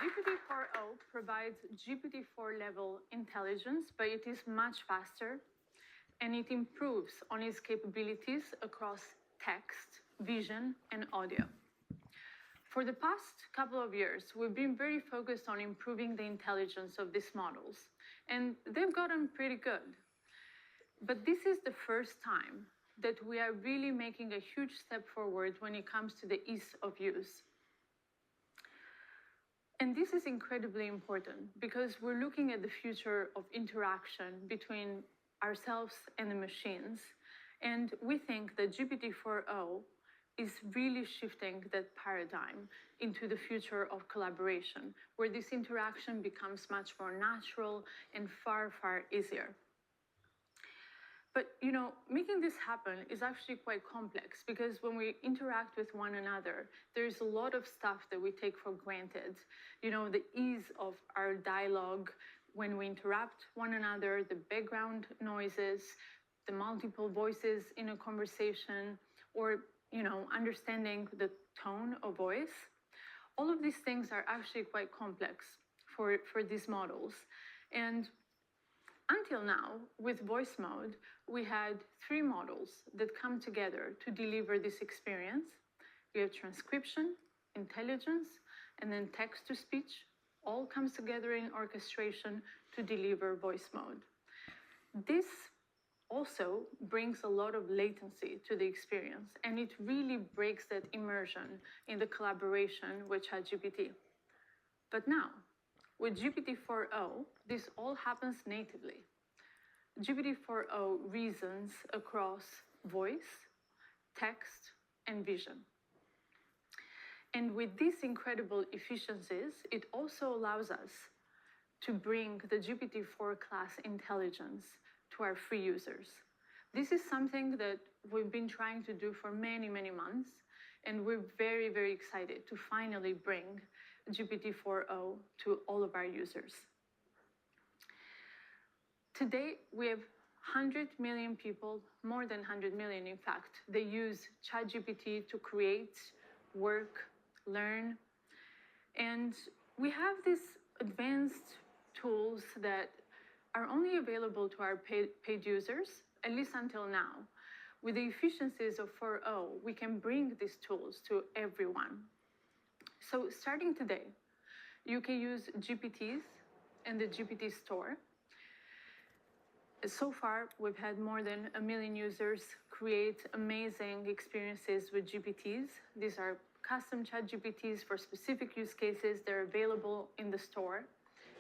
GPT-4o provides GPT-4 level intelligence, but it is much faster, and it improves on its capabilities across text, vision, and audio. For the past couple of years, we've been very focused on improving the intelligence of these models, and they've gotten pretty good. But this is the first time that we are really making a huge step forward when it comes to the ease of use. And this is incredibly important because we're looking at the future of interaction between ourselves and the machines. And we think that GPT-4o is really shifting that paradigm into the future of collaboration, where this interaction becomes much more natural and far, far easier. But, making this happen is actually quite complex because when we interact with one another, there's a lot of stuff that we take for granted. The ease of our dialogue when we interrupt one another, the background noises, the multiple voices in a conversation, or, understanding the tone of voice. All of these things are actually quite complex for these models. And until now, with voice mode, we had 3 models that come together to deliver this experience. We have transcription, intelligence, and then text-to-speech. All comes together in orchestration to deliver voice mode. This also brings a lot of latency to the experience, and it really breaks that immersion in the collaboration with ChatGPT. But now, with GPT-4o, this all happens natively. GPT-4o reasons across voice, text, and vision. And with these incredible efficiencies, it also allows us to bring the GPT-4 class intelligence to our free users. This is something that we've been trying to do for many, many months, and we're very, very excited to finally bring GPT-4o to all of our users. Today, we have 100 million people, more than 100 million in fact, they use ChatGPT to create, work, learn. And we have these advanced tools that are only available to our paid users, at least until now. With the efficiencies of 4o, we can bring these tools to everyone. So starting today, you can use GPTs in the GPT store. So far, we've had more than 1 million users create amazing experiences with GPTs. These are custom ChatGPTs for specific use cases. They're available in the store.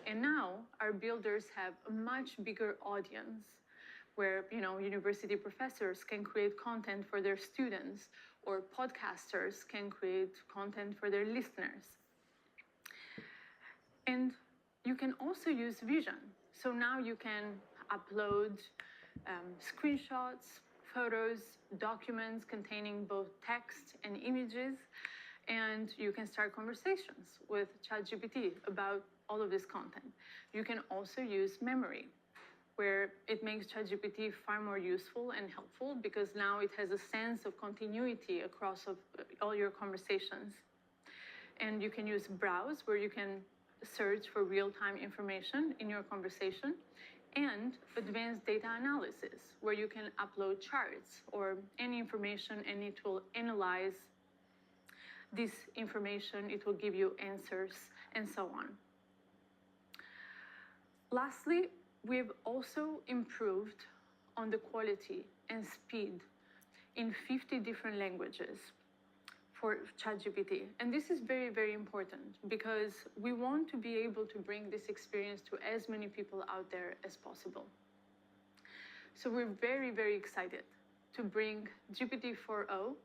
And now our builders have a much bigger audience where, university professors can create content for their students, or podcasters can create content for their listeners. And you can also use vision. So now you can upload screenshots, photos, documents containing both text and images, and you can start conversations with ChatGPT about all of this content. You can also use memory, where it makes ChatGPT far more useful and helpful because now it has a sense of continuity across all your conversations. And you can use browse, where you can search for real-time information in your conversation, and advanced data analysis, where you can upload charts or any information, and it will analyze this information, it will give you answers, and so on. Lastly, we've also improved on the quality and speed in 50 different languages for ChatGPT. And this is very, very important because we want to be able to bring this experience to as many people out there as possible. So we're very, very excited to bring GPT-4o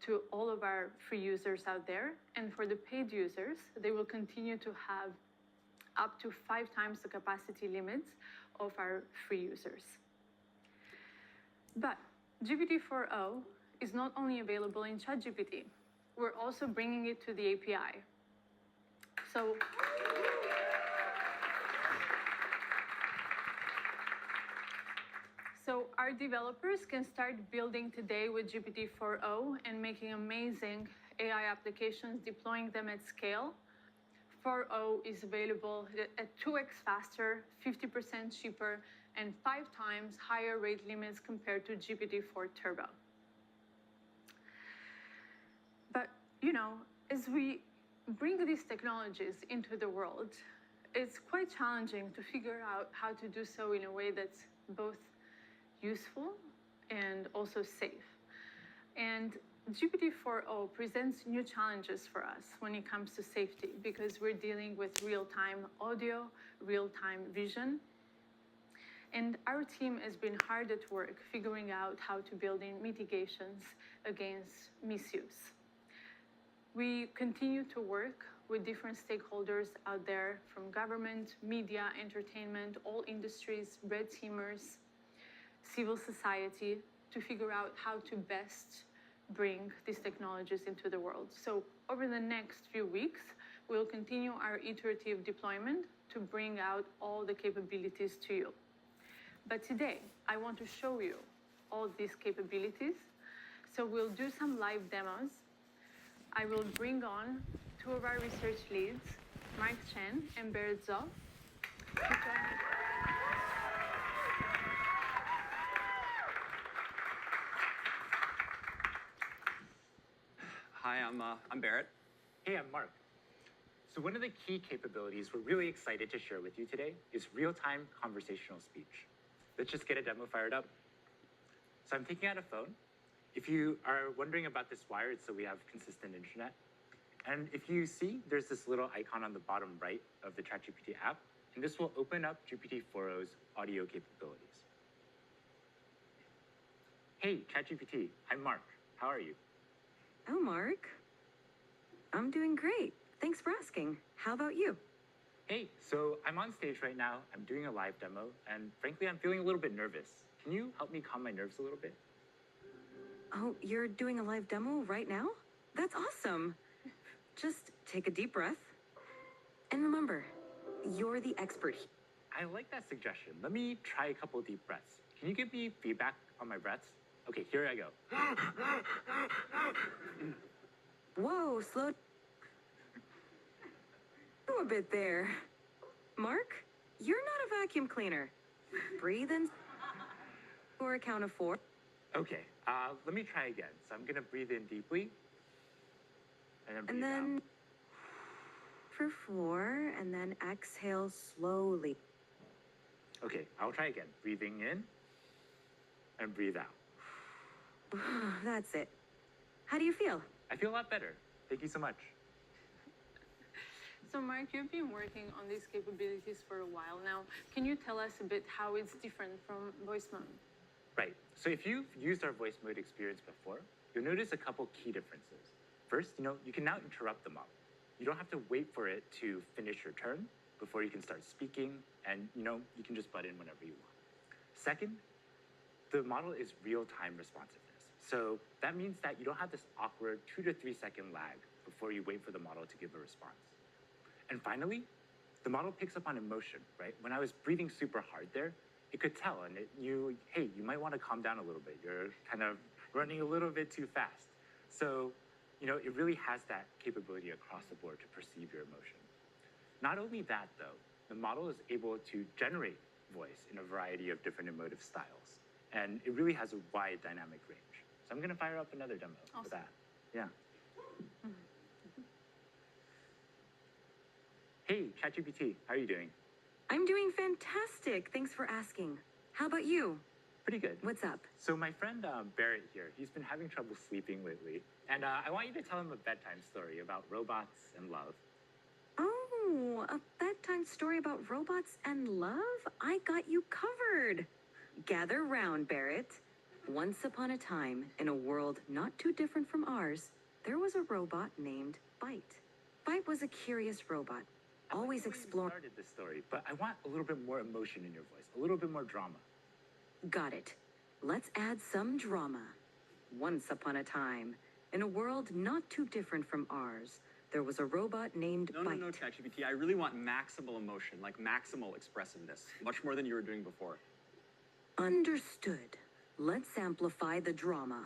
to all of our free users out there. And for the paid users, they will continue to have up to 5 times the capacity limits of our free users. But GPT-4o is not only available in ChatGPT, we're also bringing it to the API. So our developers can start building today with GPT-4o and making amazing AI applications, deploying them at scale 4.0 is available at 2x faster, 50% cheaper, and 5 times higher rate limits compared to GPT-4 Turbo. But, as we bring these technologies into the world, it's quite challenging to figure out how to do so in a way that's both useful and also safe. And GPT-4o presents new challenges for us when it comes to safety, because we're dealing with real-time audio, real-time vision. And our team has been hard at work figuring out how to build in mitigations against misuse. We continue to work with different stakeholders out there, from government, media, entertainment, all industries, red teamers, civil society, to figure out how to best bring these technologies into the world. So over the next few weeks, we'll continue our iterative deployment to bring out all the capabilities to you. But today, I want to show you all these capabilities. So we'll do some live demos. I will bring on 2 of our research leads, Mark Chen and Berit Zoff. Hi, I'm Berit. Hey, I'm Mark. So one of the key capabilities we're really excited to share with you today is real-time conversational speech. Let's just get a demo fired up. So I'm taking out a phone. If you are wondering about this wire, it's so we have consistent internet. And if you see, there's this little icon on the bottom right of the ChatGPT app, and this will open up GPT-4o's audio capabilities. Hey, ChatGPT, I'm Mark. How are you? Oh, Mark. I'm doing great. Thanks for asking. How about you? Hey, so I'm on stage right now. I'm doing a live demo, and frankly, I'm feeling a little bit nervous. Can you help me calm my nerves a little bit? Oh, you're doing a live demo right now? That's awesome. Just take a deep breath. And remember, you're the expert. I like that suggestion. Let me try a couple deep breaths. Can you give me feedback on my breaths? Okay, here I go. Whoa, slow a bit there. Mark, you're not a vacuum cleaner. Breathe in for a count of 4. Okay, let me try again. So I'm gonna breathe in deeply, and then breathe out. For 4, and then exhale slowly. Okay, I'll try again. Breathing in, and breathe out. That's it. How do you feel? I feel a lot better. Thank you so much. So Mark, you've been working on these capabilities for a while now. Can you tell us a bit how it's different from voice mode? Right, so if you've used our voice mode experience before, you'll notice a couple key differences. First, you can now interrupt the model. You don't have to wait for it to finish your turn before you can start speaking, and you can just butt in whenever you want. Second, the model is real-time responsiveness. So that means that you don't have this awkward 2 to 3 second lag before you wait for the model to give a response. And finally, the model picks up on emotion, right? When I was breathing super hard there, it could tell, and it knew, hey, you might want to calm down a little bit. You're kind of running a little bit too fast. So, it really has that capability across the board to perceive your emotion. Not only that, though, the model is able to generate voice in a variety of different emotive styles. And it really has a wide dynamic range. So I'm going to fire up another demo for that. Yeah. Hey, ChatGPT, how are you doing? I'm doing fantastic. Thanks for asking. How about you? Pretty good. What's up? So my friend Barrett here, he's been having trouble sleeping lately. And I want you to tell him a bedtime story about robots and love. Oh, a bedtime story about robots and love? I got you covered. Gather round, Barrett. Once upon a time, in a world not too different from ours, there was a robot named Byte. Byte was a curious robot, always exploring. I started this story, but I want a little bit more emotion in your voice, a little bit more drama. Got it. Let's add some drama. Once upon a time, in a world not too different from ours, there was a robot named Byte. No, ChatGPT. I really want maximal emotion, like maximal expressiveness, much more than you were doing before. Understood. Let's amplify the drama.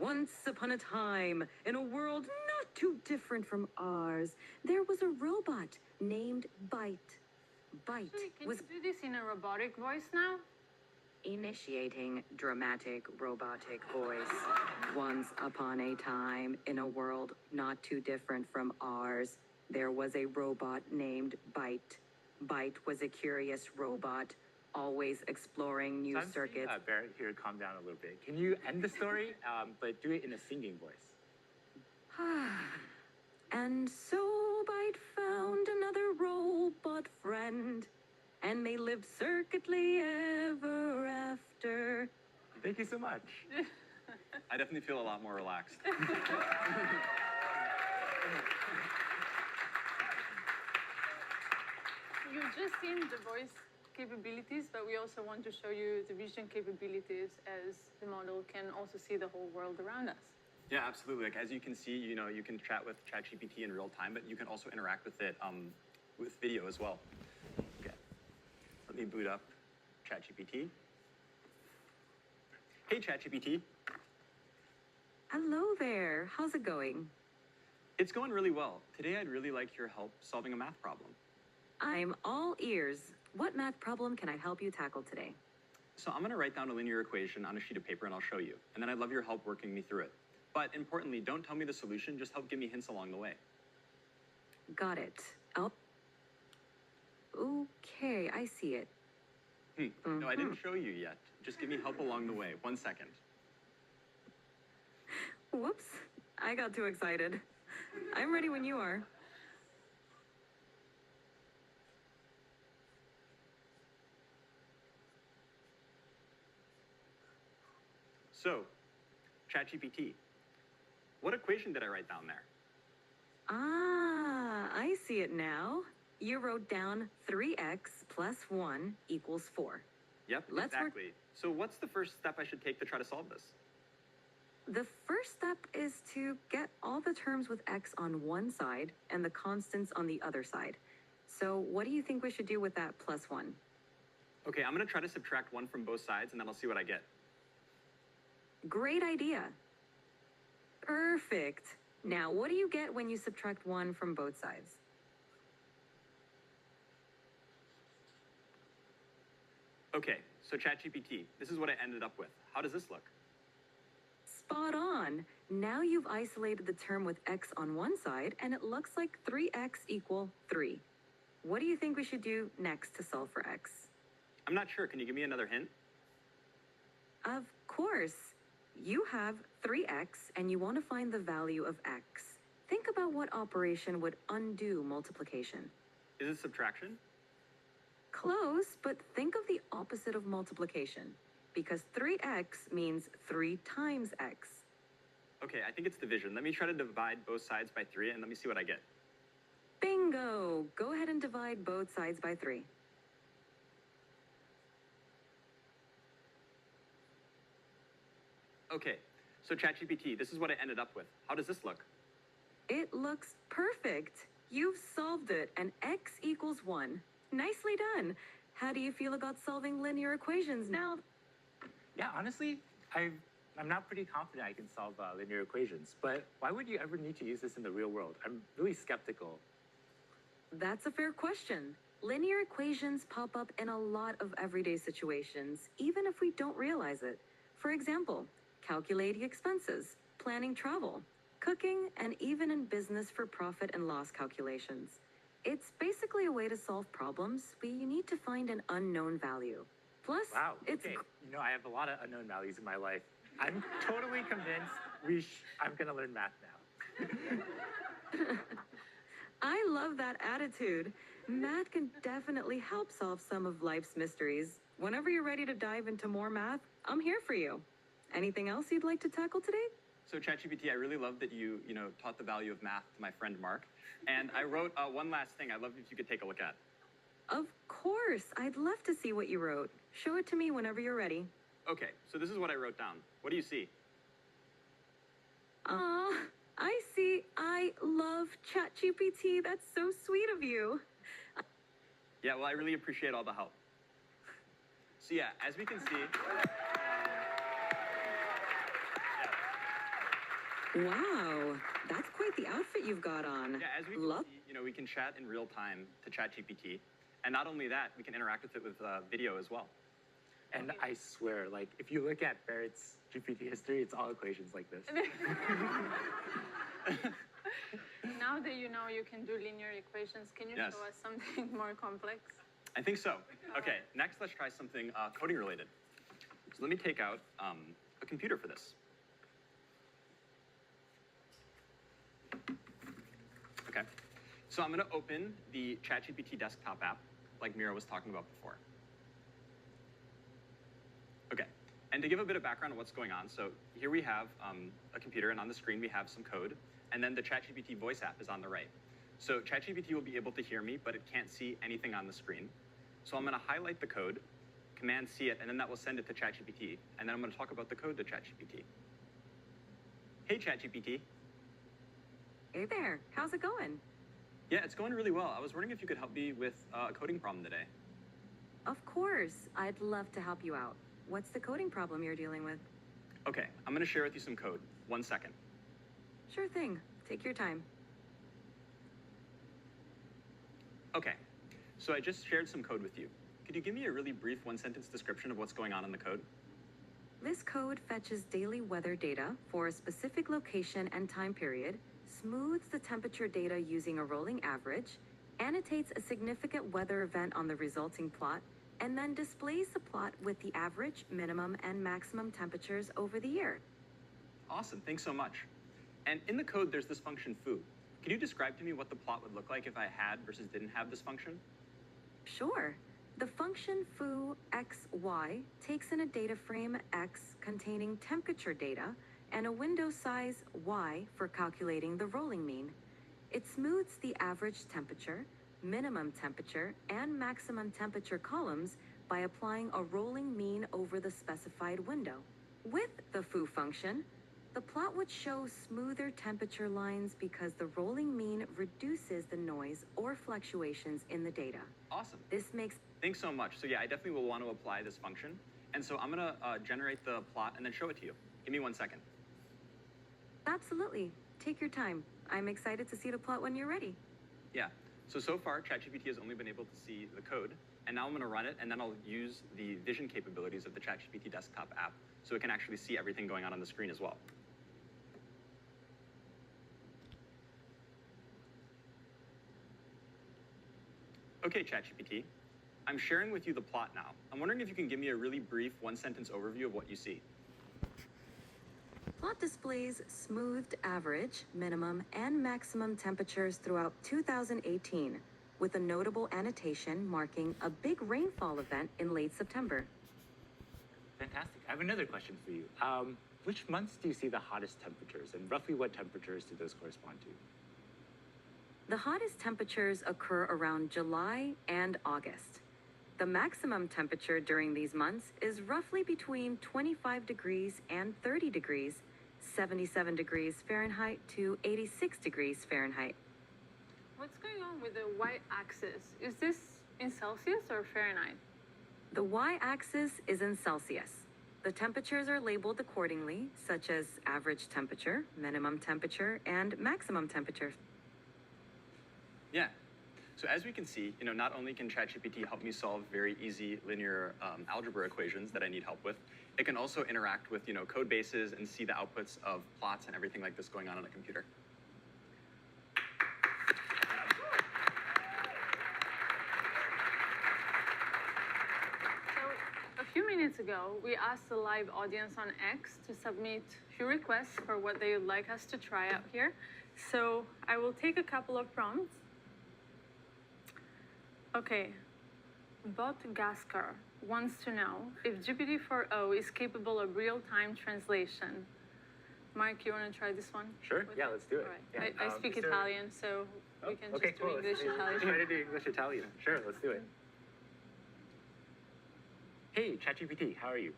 Once upon a time, in a world not too different from ours. There was a robot named Byte. Byte Actually, can was you do this in a robotic voice now? initiating dramatic robotic voice. Once upon a time, in a world not too different from ours, there was a robot named Byte. Byte was a curious robot, always exploring new So I'm seeing, circuits. Barrett here, calm down a little bit. Can you end the story, but do it in a singing voice? And so Byte found another robot friend, and they lived circuitly ever after. Thank you so much. I definitely feel a lot more relaxed. You've just seen the voice capabilities, but we also want to show you the vision capabilities as the model can also see the whole world around us. Yeah, absolutely. Like as you can see, you can chat with ChatGPT in real time, but you can also interact with it with video as well. Okay. Let me boot up ChatGPT. Hey, ChatGPT. Hello there. How's it going? It's going really well. Today, I'd really like your help solving a math problem. I'm all ears. What math problem can I help you tackle today? So I'm going to write down a linear equation on a sheet of paper and I'll show you. And then I'd love your help working me through it. But importantly, don't tell me the solution, just help give me hints along the way. Got it. Oh. Okay, I see it. No, I didn't show you yet. Just give me help along the way. 1 second. Whoops. I got too excited. I'm ready when you are. So, ChatGPT, what equation did I write down there? Ah, I see it now. You wrote down 3x plus 1 equals 4. Yep, Let's work- exactly. So what's the first step I should take to try to solve this? The first step is to get all the terms with x on one side and the constants on the other side. So what do you think we should do with that plus 1? Okay, I'm going to try to subtract 1 from both sides and then I'll see what I get. Great idea. Perfect. Now, what do you get when you subtract 1 from both sides? Okay, so ChatGPT, this is what I ended up with. How does this look? Spot on. Now you've isolated the term with x on one side, and it looks like 3x equal 3. What do you think we should do next to solve for x? I'm not sure. Can you give me another hint? Of course. You have 3x, and you want to find the value of x. Think about what operation would undo multiplication. Is it subtraction? Close, but think of the opposite of multiplication, because 3x means 3 times x. Okay, I think it's division. Let me try to divide both sides by 3 and let me see what I get. Bingo! Go ahead and divide both sides by 3. Okay, so ChatGPT, this is what I ended up with. How does this look? It looks perfect. You've solved it, and x equals 1. Nicely done. How do you feel about solving linear equations now? Yeah, honestly, I'm not pretty confident I can solve linear equations, but why would you ever need to use this in the real world? I'm really skeptical. That's a fair question. Linear equations pop up in a lot of everyday situations, even if we don't realize it. For example, calculating expenses, planning travel, cooking, and even in business for profit and loss calculations. It's basically a way to solve problems, but you need to find an unknown value. Plus, Wow, it's okay. I have a lot of unknown values in my life. I'm totally convinced I'm going to learn math now. I love that attitude. Math can definitely help solve some of life's mysteries. Whenever you're ready to dive into more math, I'm here for you. Anything else you'd like to tackle today? So ChatGPT, I really love that you taught the value of math to my friend Mark. And I wrote one last thing I'd love if you could take a look at. Of course. I'd love to see what you wrote. Show it to me whenever you're ready. Okay, so this is what I wrote down. What do you see? I see. I love ChatGPT. That's so sweet of you. Yeah, well, I really appreciate all the help. So yeah, as we can see, Wow. That's quite the outfit you've got on. Yeah, as we can Love. see, we can chat in real time to ChatGPT. And not only that, we can interact with it with video as well. And I swear, like, if you look at Barrett's GPT history, it's all equations like this. Now that you know you can do linear equations, can you Yes. show us something more complex? I think so. Okay, next let's try something coding related. So let me take out a computer for this. Okay, so I'm gonna open the ChatGPT desktop app like Mira was talking about before. Okay, and to give a bit of background on what's going on, so here we have a computer, and on the screen we have some code, and then the ChatGPT voice app is on the right. So ChatGPT will be able to hear me, but it can't see anything on the screen. So I'm gonna highlight the code, Command C it, and then that will send it to ChatGPT, and then I'm gonna talk about the code to ChatGPT. Hey ChatGPT. Hey there, how's it going? Yeah, it's going really well. I was wondering if you could help me with a coding problem today. Of course, I'd love to help you out. What's the coding problem you're dealing with? Okay, I'm gonna share with you some code. 1 second. Sure thing, take your time. Okay, so I just shared some code with you. Could you give me a really brief 1-sentence description of what's going on in the code? This code fetches daily weather data for a specific location and time period, smooths the temperature data using a rolling average, annotates a significant weather event on the resulting plot, and then displays the plot with the average, minimum, and maximum temperatures over the year. Awesome, thanks so much. And in the code, there's this function foo. Can you describe to me what the plot would look like if I had versus didn't have this function? Sure. The function foo xy takes in a data frame x containing temperature data and a window size y for calculating the rolling mean. It smooths the average temperature, minimum temperature, and maximum temperature columns by applying a rolling mean over the specified window. With the foo function, the plot would show smoother temperature lines because the rolling mean reduces the noise or fluctuations in the data. Awesome. This makes Thanks so much. So yeah, I definitely will want to apply this function. And so I'm gonna generate the plot and then show it to you. Give me 1 second. Absolutely. Take your time. I'm excited to see the plot when you're ready. Yeah, so far ChatGPT has only been able to see the code, and now I'm gonna run it, and then I'll use the vision capabilities of the ChatGPT desktop app so it can actually see everything going on the screen as well. Okay, ChatGPT, I'm sharing with you the plot now. I'm wondering if you can give me a really brief 1-sentence overview of what you see. Plot displays smoothed average, minimum, and maximum temperatures throughout 2018, with a notable annotation marking a big rainfall event in late September. Fantastic. I have another question for you. Which months do you see the hottest temperatures, and roughly what temperatures do those correspond to? The hottest temperatures occur around July and August. The maximum temperature during these months is roughly between 25 degrees and 30 degrees, 77 degrees Fahrenheit to 86 degrees Fahrenheit. What's going on with the y-axis? Is this in Celsius or Fahrenheit? The y-axis is in Celsius. The temperatures are labeled accordingly, such as average temperature, minimum temperature, and maximum temperature. Yeah. So as we can see, not only can ChatGPT help me solve very easy linear algebra equations that I need help with, it can also interact with, code bases and see the outputs of plots and everything like this going on a computer. So a few minutes ago, we asked the live audience on X to submit a few requests for what they would like us to try out here. So I will take a couple of prompts. Okay, Bot Gaskar wants to know if GPT-4 is capable of real-time translation. Mark, you want to try this one? Sure, with yeah, it? let's do it. All right. Yeah, I speak Mr. Italian, so we can just do English Let's try to do English Italian. Sure, let's do it. Hey, ChatGPT, how are you?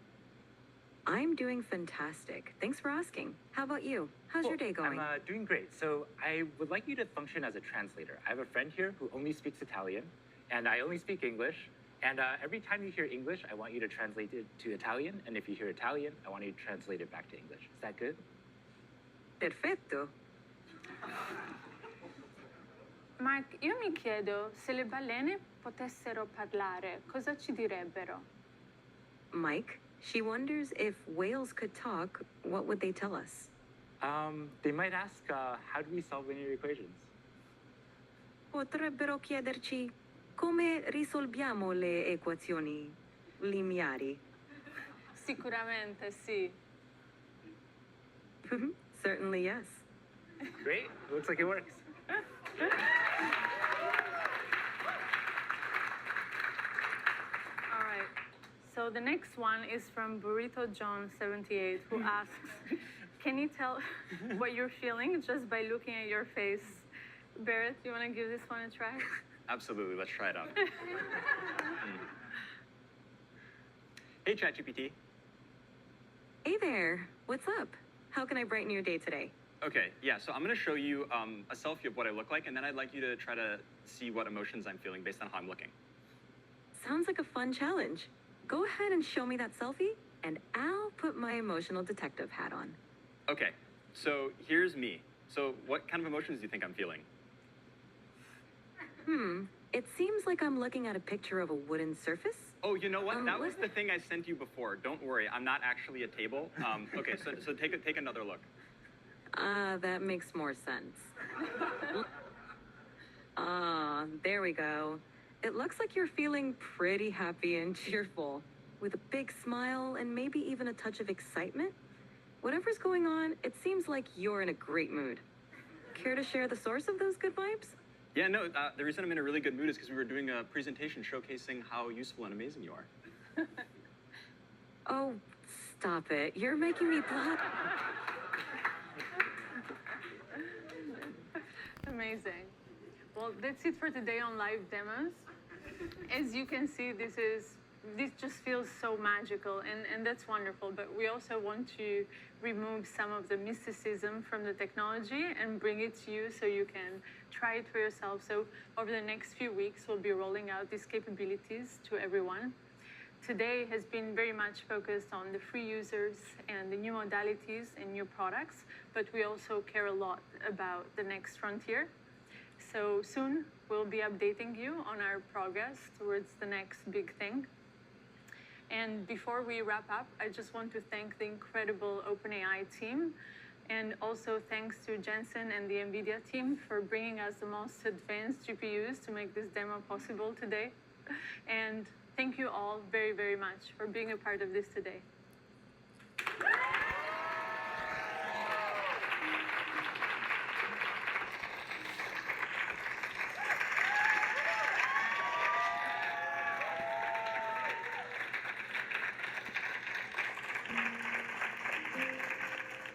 I'm doing fantastic. Thanks for asking. How about you? How's your day going? I'm doing great. So I would like you to function as a translator. I have a friend here who only speaks Italian, and I only speak English. And every time you hear English, I want you to translate it to Italian. And if you hear Italian, I want you to translate it back to English. Is that good? Perfetto. Mark, io mi chiedo se le balene potessero parlare, cosa ci direbbero? Mike, she wonders if whales could talk, what would they tell us? They might ask, how do we solve linear equations? Potrebbero chiederci come risolviamo le equazioni lineari. Sicuramente sì. Certainly, yes. Great, looks like it works. All right. So the next one is from Burrito John 78, who asks, can you tell what you're feeling just by looking at your face? Barrett, do you want to give this one a try? Absolutely, let's try it out. Hey, ChatGPT. Hey there, what's up? How can I brighten your day today? Okay, yeah, so I'm going to show you a selfie of what I look like, and then I'd like you to try to see what emotions I'm feeling based on how I'm looking. Sounds like a fun challenge. Go ahead and show me that selfie, and I'll put my emotional detective hat on. Okay, so here's me. So what kind of emotions do you think I'm feeling? It seems like I'm looking at a picture of a wooden surface. Oh, you know what? That was what? the thing I sent you before. Don't worry, I'm not actually a table. Okay, so take another look. That makes more sense. There we go. It looks like you're feeling pretty happy and cheerful, with a big smile and maybe even a touch of excitement. Whatever's going on, it seems like you're in a great mood. Care to share the source of those good vibes? Yeah, no, the reason I'm in a really good mood is because we were doing a presentation showcasing how useful and amazing you are. Oh, stop it. You're making me blush. Amazing. Well, that's it for today on live demos. As you can see, this just feels so magical, and that's wonderful. But we also want to remove some of the mysticism from the technology and bring it to you so you can try it for yourself. So over the next few weeks, we'll be rolling out these capabilities to everyone. Today has been very much focused on the free users and the new modalities and new products, but we also care a lot about the next frontier. So soon we'll be updating you on our progress towards the next big thing. And before we wrap up, I just want to thank the incredible OpenAI team, and also thanks to Jensen and the NVIDIA team for bringing us the most advanced GPUs to make this demo possible today. And thank you all very, very much for being a part of this today.